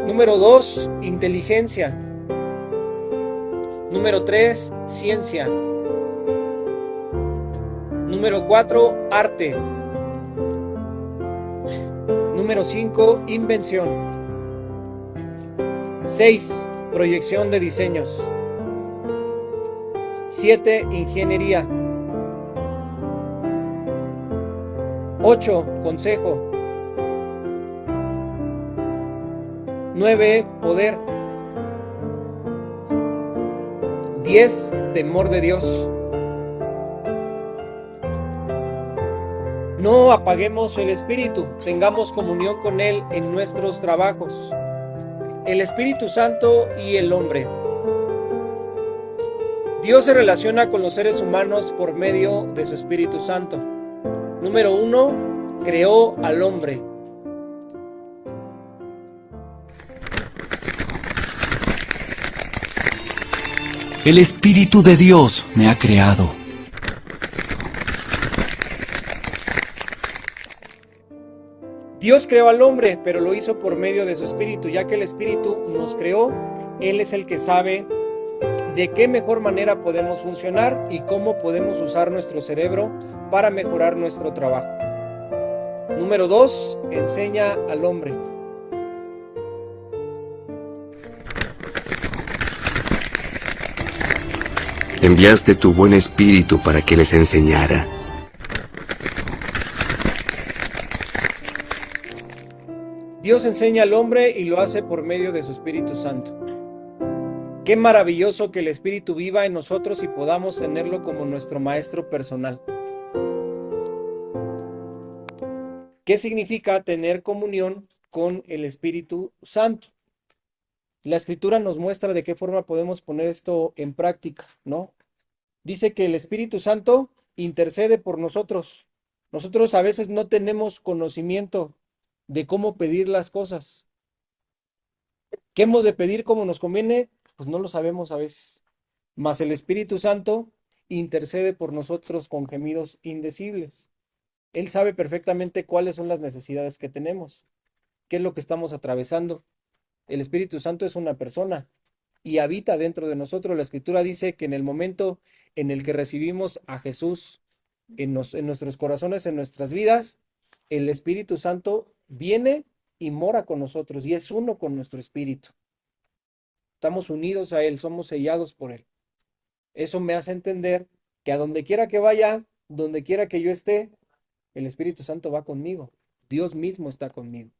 Número 2, inteligencia. Número 3, ciencia. Número 4, arte. Número 5, invención. 6, proyección de diseños. 7, ingeniería. 8, consejo. 9, poder. 10, temor de Dios. No apaguemos el Espíritu, tengamos comunión con Él en nuestros trabajos. El Espíritu Santo y el hombre. Dios se relaciona con los seres humanos por medio de su Espíritu Santo. Número 1, creó al hombre. El Espíritu de Dios me ha creado. Dios creó al hombre, pero lo hizo por medio de su Espíritu, ya que el Espíritu nos creó. Él es el que sabe de qué mejor manera podemos funcionar y cómo podemos usar nuestro cerebro para mejorar nuestro trabajo. Número 2, enseña al hombre. Enviaste tu buen espíritu para que les enseñara. Dios enseña al hombre y lo hace por medio de su Espíritu Santo. Qué maravilloso que el Espíritu viva en nosotros y podamos tenerlo como nuestro maestro personal. ¿Qué significa tener comunión con el Espíritu Santo? La Escritura nos muestra de qué forma podemos poner esto en práctica, ¿no? Dice que el Espíritu Santo intercede por nosotros. Nosotros a veces no tenemos conocimiento de cómo pedir las cosas. ¿Qué hemos de pedir como nos conviene? Pues no lo sabemos a veces. Mas el Espíritu Santo intercede por nosotros con gemidos indecibles. Él sabe perfectamente cuáles son las necesidades que tenemos, qué es lo que estamos atravesando. El Espíritu Santo es una persona y habita dentro de nosotros. La Escritura dice que en el momento en el que recibimos a Jesús en nuestros corazones, en nuestras vidas, el Espíritu Santo viene y mora con nosotros y es uno con nuestro espíritu. Estamos unidos a Él, somos sellados por Él. Eso me hace entender que a donde quiera que vaya, donde quiera que yo esté, el Espíritu Santo va conmigo. Dios mismo está conmigo.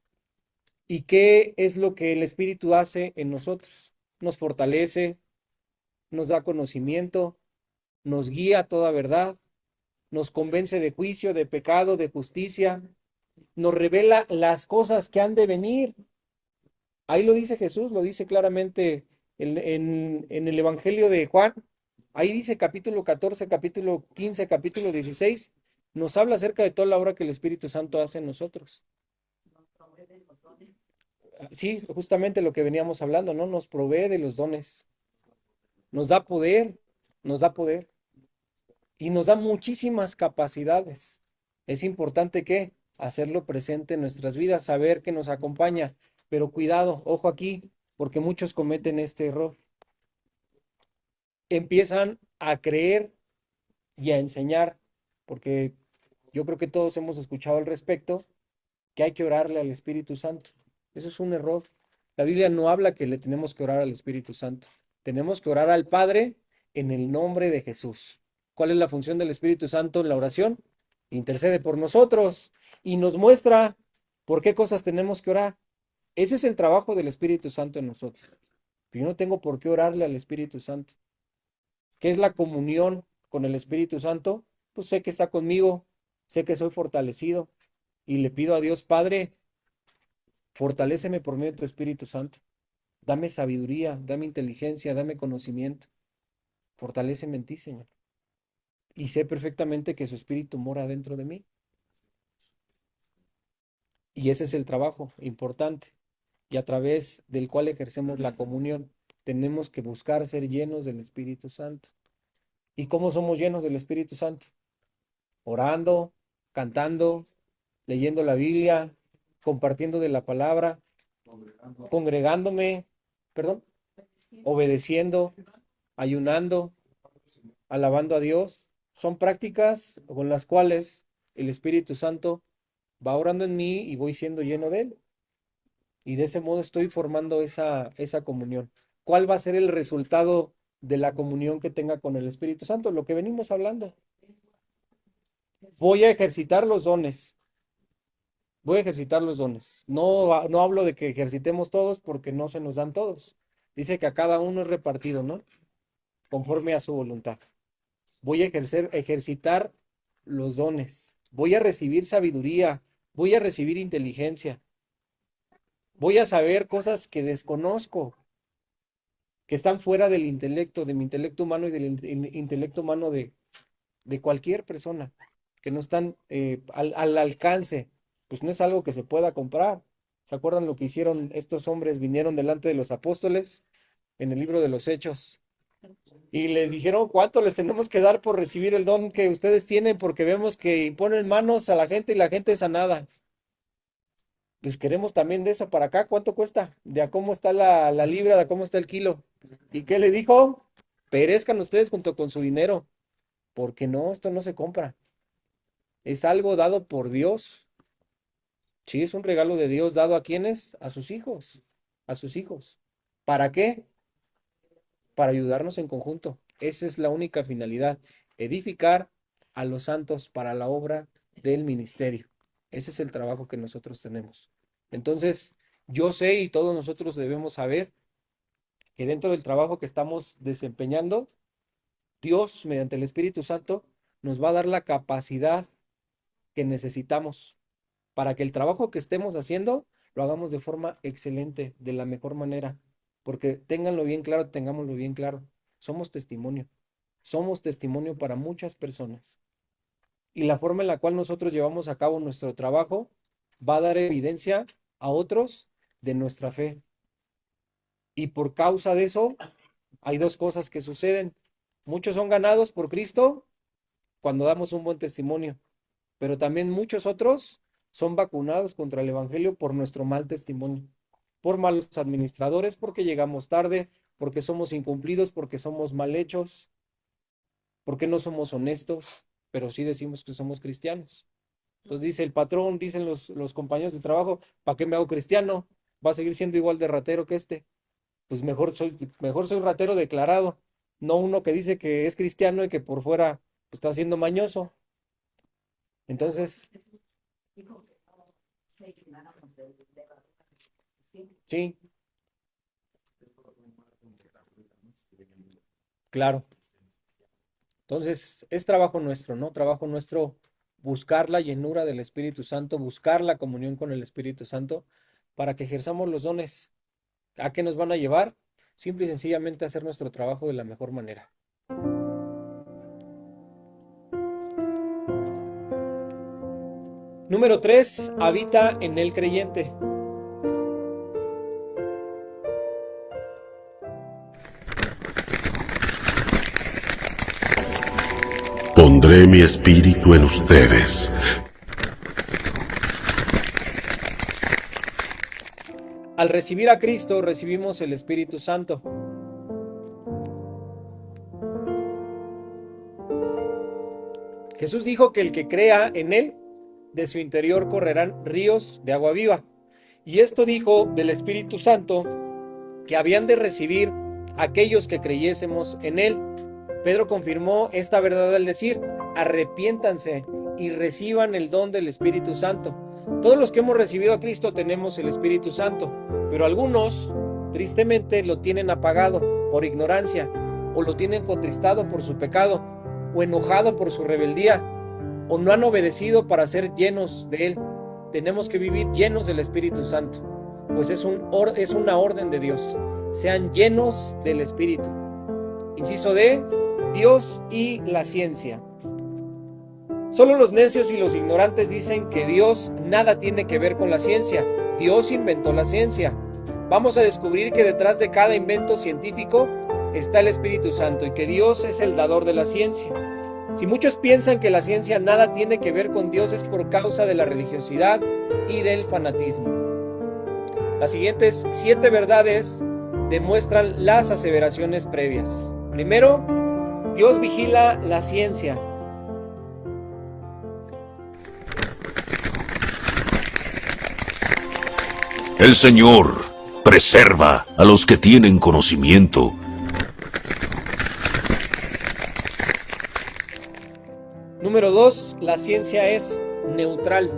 ¿Y qué es lo que el Espíritu hace en nosotros? Nos fortalece, nos da conocimiento, nos guía a toda verdad, nos convence de juicio, de pecado, de justicia, nos revela las cosas que han de venir. Ahí lo dice Jesús, lo dice claramente en el Evangelio de Juan, Ahí dice capítulo 14, capítulo 15, capítulo 16, nos habla acerca de toda la obra que el Espíritu Santo hace en nosotros. Sí, justamente lo que veníamos hablando, ¿no? Nos provee de los dones, nos da poder, nos da poder y nos da muchísimas capacidades. Es importante que hacerlo presente en nuestras vidas, saber que nos acompaña, pero cuidado, ojo aquí, porque muchos cometen este error. Empiezan a creer y a enseñar, porque yo creo que todos hemos escuchado al respecto, que hay que orarle al Espíritu Santo. Eso es un error. La Biblia no habla que le tenemos que orar al Espíritu Santo. Tenemos que orar al Padre en el nombre de Jesús. ¿Cuál es la función del Espíritu Santo en la oración? Intercede por nosotros y nos muestra por qué cosas tenemos que orar. Ese es el trabajo del Espíritu Santo en nosotros. Yo no tengo por qué orarle al Espíritu Santo. ¿Qué es la comunión con el Espíritu Santo? Pues sé que está conmigo, sé que soy fortalecido y le pido a Dios, Padre, fortaléceme por medio de tu Espíritu Santo. Dame sabiduría, dame inteligencia, dame conocimiento. Fortaléceme en ti, Señor. Y sé perfectamente que su Espíritu mora dentro de mí. Y ese es el trabajo importante y a través del cual ejercemos la comunión. Tenemos que buscar ser llenos del Espíritu Santo. ¿Y cómo somos llenos del Espíritu Santo? Orando, cantando, leyendo la Biblia, compartiendo de la palabra, congregándome, perdón, obedeciendo, ayunando, alabando a Dios. Son prácticas con las cuales el Espíritu Santo va orando en mí y voy siendo lleno de él. Y de ese modo estoy formando esa comunión. ¿Cuál va a ser el resultado de la comunión que tenga con el Espíritu Santo? Lo que venimos hablando. Voy a ejercitar los dones. Voy a ejercitar los dones. No, no hablo de que ejercitemos todos porque no se nos dan todos. Dice que a cada uno es repartido, ¿no? Conforme a su voluntad. Voy a ejercitar los dones. Voy a recibir sabiduría. Voy a recibir inteligencia. Voy a saber cosas que desconozco, que están fuera del intelecto, de mi intelecto humano y del intelecto humano de cualquier persona, que no están al alcance. Pues no es algo que se pueda comprar. ¿Se acuerdan lo que hicieron estos hombres? Vinieron delante de los apóstoles en el libro de los Hechos y les dijeron cuánto les tenemos que dar por recibir el don que ustedes tienen, porque vemos que imponen manos a la gente y la gente es sanada. Pues queremos también de eso para acá. ¿Cuánto cuesta? De a cómo está la libra, de a cómo está el kilo. ¿Y qué le dijo? Perezcan ustedes junto con su dinero, porque no, esto no se compra. Es algo dado por Dios. Sí, es un regalo de Dios dado a quienes, a sus hijos, a sus hijos. ¿Para qué? Para ayudarnos en conjunto. Esa es la única finalidad, edificar a los santos para la obra del ministerio. Ese es el trabajo que nosotros tenemos. Entonces, yo sé y todos nosotros debemos saber que dentro del trabajo que estamos desempeñando, Dios, mediante el Espíritu Santo, nos va a dar la capacidad que necesitamos para que el trabajo que estemos haciendo lo hagamos de forma excelente, de la mejor manera. Porque ténganlo bien claro, tengámoslo bien claro. Somos testimonio. Somos testimonio para muchas personas. Y la forma en la cual nosotros llevamos a cabo nuestro trabajo va a dar evidencia a otros de nuestra fe. Y por causa de eso, hay dos cosas que suceden. Muchos son ganados por Cristo cuando damos un buen testimonio, pero también muchos otros son vacunados contra el Evangelio por nuestro mal testimonio, por malos administradores, porque llegamos tarde, porque somos incumplidos, porque somos mal hechos, porque no somos honestos, pero sí decimos que somos cristianos. Entonces dice el patrón, dicen los compañeros de trabajo, ¿para qué me hago cristiano? Va a seguir siendo igual de ratero que este. Pues mejor soy ratero declarado, no uno que dice que es cristiano y que por fuera pues, está siendo mañoso. Entonces, sí, claro. Entonces, es trabajo nuestro, ¿no? Trabajo nuestro buscar la llenura del Espíritu Santo, buscar la comunión con el Espíritu Santo para que ejerzamos los dones. ¿A qué nos van a llevar? Simple y sencillamente a hacer nuestro trabajo de la mejor manera. Número 3, habita en el creyente. Pondré mi espíritu en ustedes. Al recibir a Cristo, recibimos el Espíritu Santo. Jesús dijo que el que crea en Él, de su interior correrán ríos de agua viva. Y esto dijo del Espíritu Santo, que habían de recibir aquellos que creyésemos en Él. Pedro confirmó esta verdad al decir: arrepiéntanse y reciban el don del Espíritu Santo. Todos los que hemos recibido a Cristo tenemos el Espíritu Santo, pero algunos, tristemente, lo tienen apagado por ignorancia, o lo tienen contristado por su pecado, o enojado por su rebeldía, o no han obedecido para ser llenos de Él. Tenemos que vivir llenos del Espíritu Santo, pues es una orden de Dios. Sean llenos del Espíritu. Inciso D, Dios y la ciencia. Solo los necios y los ignorantes dicen que Dios nada tiene que ver con la ciencia. Dios inventó la ciencia. Vamos a descubrir que detrás de cada invento científico está el Espíritu Santo y que Dios es el dador de la ciencia. Si muchos piensan que la ciencia nada tiene que ver con Dios, es por causa de la religiosidad y del fanatismo. Las siguientes 7 verdades demuestran las aseveraciones previas. Primero, Dios vigila la ciencia. El Señor preserva a los que tienen conocimiento. Número 2, la ciencia es neutral.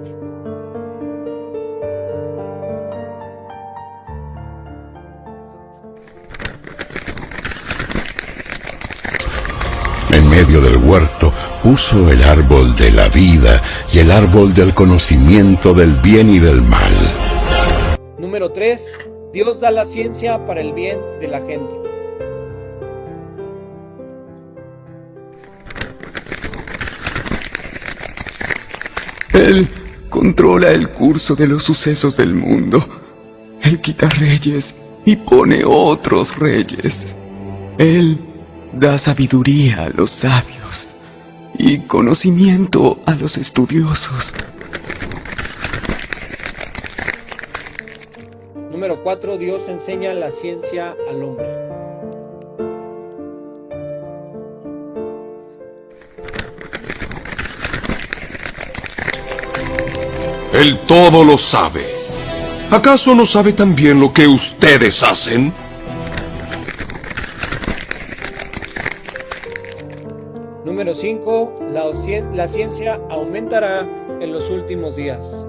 En medio del huerto puso el árbol de la vida y el árbol del conocimiento del bien y del mal. Número 3, Dios da la ciencia para el bien de la gente. Él controla el curso de los sucesos del mundo. Él quita reyes y pone otros reyes. Él da sabiduría a los sabios y conocimiento a los estudiosos. Número 4, Dios enseña la ciencia al hombre. Él todo lo sabe. ¿Acaso no sabe también lo que ustedes hacen? Número 5, la ciencia aumentará en los últimos días.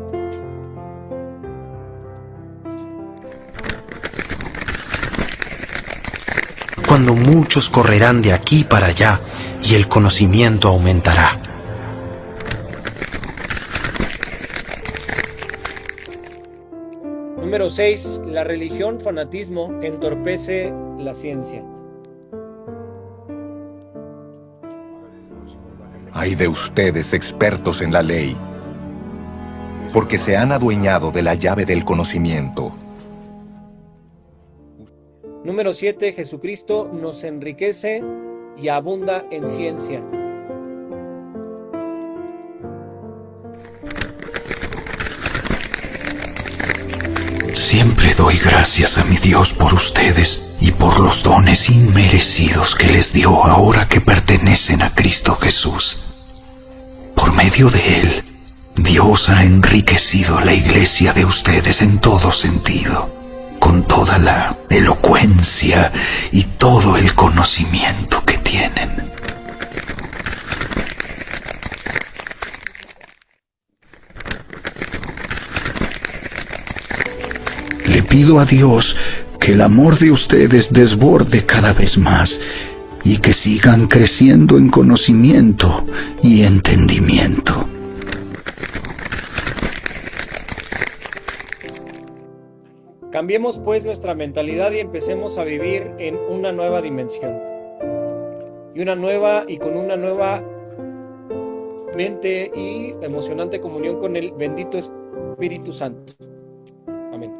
Cuando muchos correrán de aquí para allá y el conocimiento aumentará. Número 6, la religión, fanatismo, entorpece la ciencia. Ay de ustedes, expertos en la ley, porque se han adueñado de la llave del conocimiento. Número 7, Jesucristo nos enriquece y abunda en ciencia. Siempre doy gracias a mi Dios por ustedes y por los dones inmerecidos que les dio ahora que pertenecen a Cristo Jesús. Por medio de Él, Dios ha enriquecido la iglesia de ustedes en todo sentido, con toda la elocuencia y todo el conocimiento que tienen. Le pido a Dios que el amor de ustedes desborde cada vez más y que sigan creciendo en conocimiento y entendimiento. Cambiemos pues nuestra mentalidad y empecemos a vivir en una nueva dimensión. Y con una nueva mente y emocionante comunión con el bendito Espíritu Santo. Amén.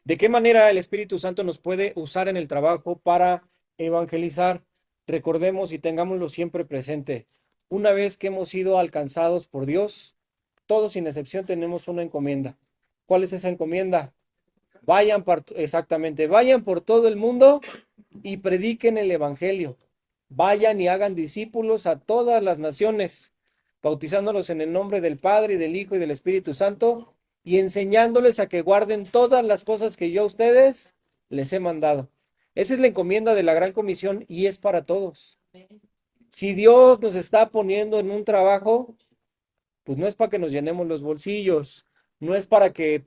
¿De qué manera el Espíritu Santo nos puede usar en el trabajo para evangelizar? Recordemos y tengámoslo siempre presente. Una vez que hemos sido alcanzados por Dios, todos sin excepción tenemos una encomienda. ¿Cuál es esa encomienda? Vayan por todo el mundo y prediquen el Evangelio. Vayan y hagan discípulos a todas las naciones, bautizándolos en el nombre del Padre, y del Hijo, y del Espíritu Santo, y enseñándoles a que guarden todas las cosas que yo a ustedes les he mandado. Esa es la encomienda de la Gran Comisión y es para todos. Si Dios nos está poniendo en un trabajo, pues no es para que nos llenemos los bolsillos, no es para que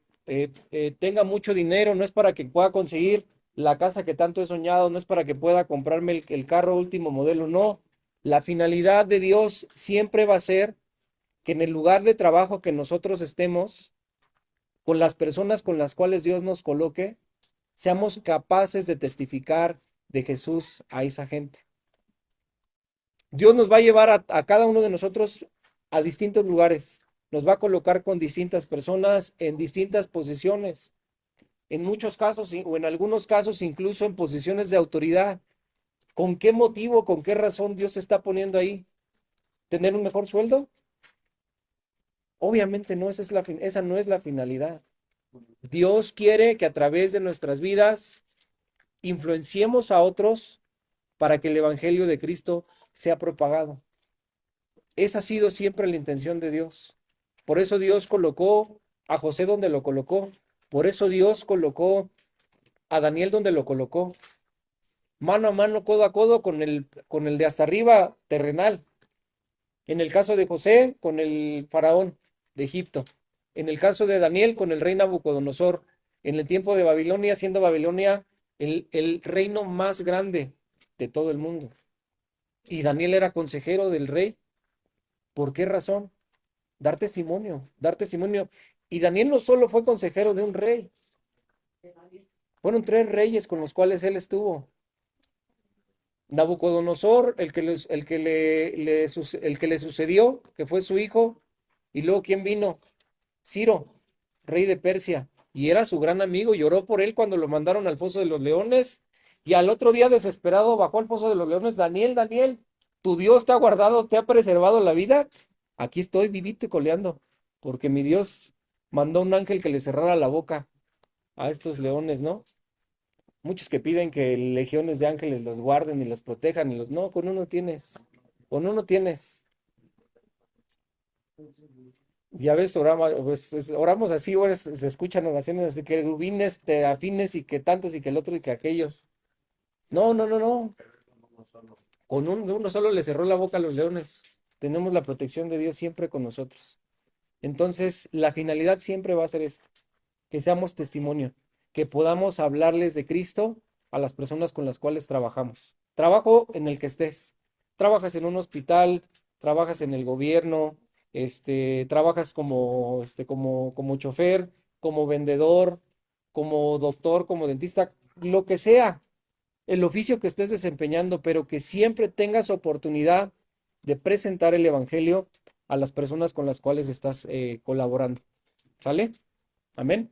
tenga mucho dinero, no es para que pueda conseguir la casa que tanto he soñado, no es para que pueda comprarme el carro último modelo, no. La finalidad de Dios siempre va a ser que en el lugar de trabajo que nosotros estemos, con las personas con las cuales Dios nos coloque, seamos capaces de testificar de Jesús a esa gente. Dios nos va a llevar a cada uno de nosotros a distintos lugares, nos va a colocar con distintas personas en distintas posiciones, en muchos casos o en algunos casos incluso en posiciones de autoridad. ¿Con qué motivo, con qué razón Dios se está poniendo ahí? ¿Tener un mejor sueldo? Obviamente no, esa no es la finalidad. Dios quiere que a través de nuestras vidas influenciemos a otros para que el Evangelio de Cristo sea propagado. Esa ha sido siempre la intención de Dios. Por eso Dios colocó a José donde lo colocó. Por eso Dios colocó a Daniel donde lo colocó. Mano a mano, codo a codo con el de hasta arriba terrenal. En el caso de José, con el faraón de Egipto. En el caso de Daniel, con el rey Nabucodonosor. En el tiempo de Babilonia, siendo Babilonia el reino más grande de todo el mundo. Y Daniel era consejero del rey. ¿Por qué razón? Dar testimonio, dar testimonio. Y Daniel no solo fue consejero de un rey. Fueron 3 reyes con los cuales él estuvo. Nabucodonosor, el que le sucedió, que fue su hijo. Y luego, ¿quién vino? Ciro, rey de Persia. Y era su gran amigo, lloró por él cuando lo mandaron al foso de los leones. Y al otro día, desesperado, bajó al foso de los leones. Daniel, Daniel, tu Dios te ha guardado, te ha preservado la vida. Aquí estoy vivito y coleando, porque mi Dios mandó un ángel que le cerrara la boca a estos leones, ¿no? Muchos que piden que legiones de ángeles los guarden y los protejan, y no, con uno tienes. Ya ves, oramos así, ahora se escuchan oraciones así, que rubines, terafines, y que tantos, y que el otro, y que aquellos. No. Con uno solo le cerró la boca a los leones. Tenemos la protección de Dios siempre con nosotros. Entonces, la finalidad siempre va a ser esta, que seamos testimonio, que podamos hablarles de Cristo a las personas con las cuales trabajamos. Trabajo en el que estés. Trabajas en un hospital, trabajas en el gobierno, trabajas como chofer, como vendedor, como doctor, como dentista, lo que sea, el oficio que estés desempeñando, pero que siempre tengas oportunidad de presentar el Evangelio a las personas con las cuales estás colaborando. ¿Sale? Amén.